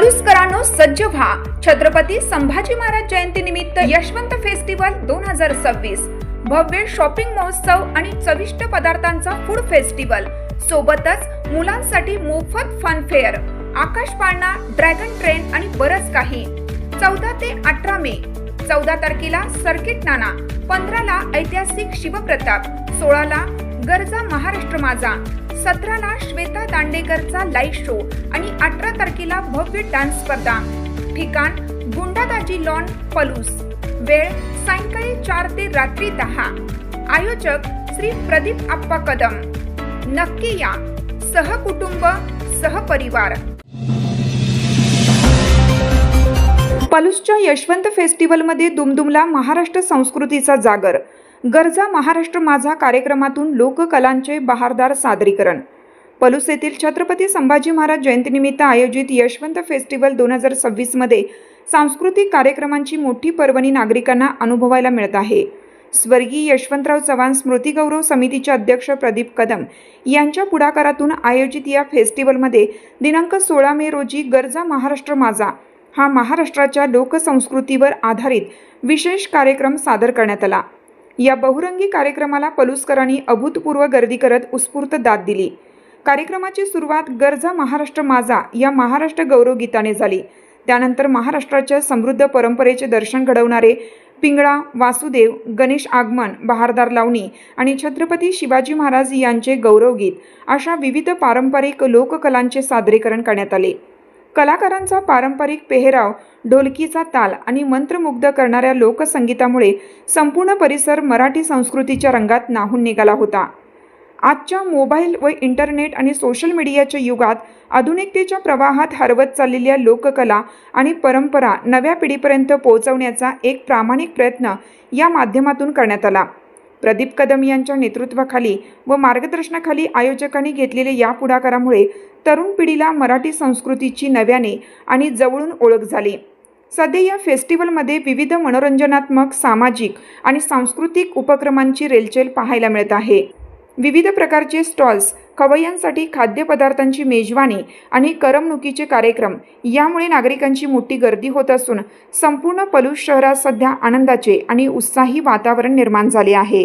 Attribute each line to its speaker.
Speaker 1: पलुसकरांनो सज्ज व्हा। छत्रपती संभाजी महाराज जयंती निमित्त यशवंत फेस्टिवल 2026 भव्य शॉपिंग महोत्सव आणि चविष्ट पदार्थांचा फूड फेस्टिवल सोबतच मुलांसाठी मोफत फन फेअर, आकाश पाळणा, ड्रॅगन ट्रेन आणि बरंच काही। 14 ते 18 मे। 14 तारखेला सर्किट नाना, 15 ला ऐतिहासिक शिवप्रताप, 16 ला गरजा महाराष्ट्र माझा, 17 ला श्वेता दांडेकरचा लाईव्ह शो आणि 18 तारखेला भव्य डान्स स्पर्धा। ठिकाण गुंडादाजी लॉन, पलूस। वेळ सायंकाळी 4 ते रात्री 10। आयोजक श्री प्रदीप आप्पा कदम। नक्की या, सहकुटुंब सहपरिवार। पलूसच्या यशवंत फेस्टिवलमध्ये दुमदुमला महाराष्ट्र संस्कृतीचा जागर। गरजा महाराष्ट्र माझा कार्यक्रमातून लोककलांचे बहारदार सादरीकरण। पलूस येथील छत्रपती संभाजी महाराज जयंतीनिमित्त आयोजित यशवंत फेस्टिवल 2026 मध्ये सांस्कृतिक कार्यक्रमांची मोठी पर्वणी नागरिकांना अनुभवायला मिळत आहे। स्वर्गीय यशवंतराव चव्हाण स्मृती गौरव समितीचे अध्यक्ष प्रदीप कदम यांच्या पुढाकारातून आयोजित या फेस्टिवलमध्ये दिनांक 16 मे रोजी गरजा महाराष्ट्र माझा हा महाराष्ट्राच्या लोकसंस्कृतीवर आधारित विशेष कार्यक्रम सादर करण्यात आला। या बहुरंगी कार्यक्रमाला पलुसकरांनी अभूतपूर्व गर्दी करत उत्स्फूर्त दाद दिली। कार्यक्रमाची सुरुवात गरजा महाराष्ट्र माझा या महाराष्ट्र गौरव गीताने झाली। त्यानंतर महाराष्ट्राच्या समृद्ध परंपरेचे दर्शन घडवणारे पिंगळा, वासुदेव, गणेश आगमन, बहारदार लावणी आणि छत्रपती शिवाजी महाराज यांचे गौरवगीत अशा विविध पारंपरिक लोककलांचे सादरीकरण करण्यात आले। कलाकारांचा पारंपरिक पेहराव, ढोलकीचा ताल आणि मंत्रमुग्ध करणाऱ्या लोकसंगीतामुळे संपूर्ण परिसर मराठी संस्कृतीच्या रंगात न्हाऊन निघाला होता। आजच्या मोबाईल व इंटरनेट आणि सोशल मीडियाच्या युगात आधुनिकतेच्या प्रवाहात हरवत चाललेल्या लोककला आणि परंपरा नव्या पिढीपर्यंत पोहोचवण्याचा एक प्रामाणिक प्रयत्न या माध्यमातून करण्यात आला। प्रदीप कदम यांच्या नेतृत्वाखाली व मार्गदर्शनाखाली आयोजकांनी घेतलेल्या या पुढाकारामुळे तरुण पिढीला मराठी संस्कृतीची नव्याने आणि जवळून ओळख झाली। सध्या या फेस्टिवलमध्ये विविध मनोरंजनात्मक, सामाजिक आणि सांस्कृतिक उपक्रमांची रेलचेल पाहायला मिळत आहे। विविध प्रकारचे स्टॉल्स, खवय्यांसाठी खाद्यपदार्थांची मेजवानी आणि करमणुकीचे कार्यक्रम यामुळे नागरिकांची मोठी गर्दी होत असून संपूर्ण पलूस शहरात सध्या आनंदाचे आणि उत्साही वातावरण निर्माण झाले आहे।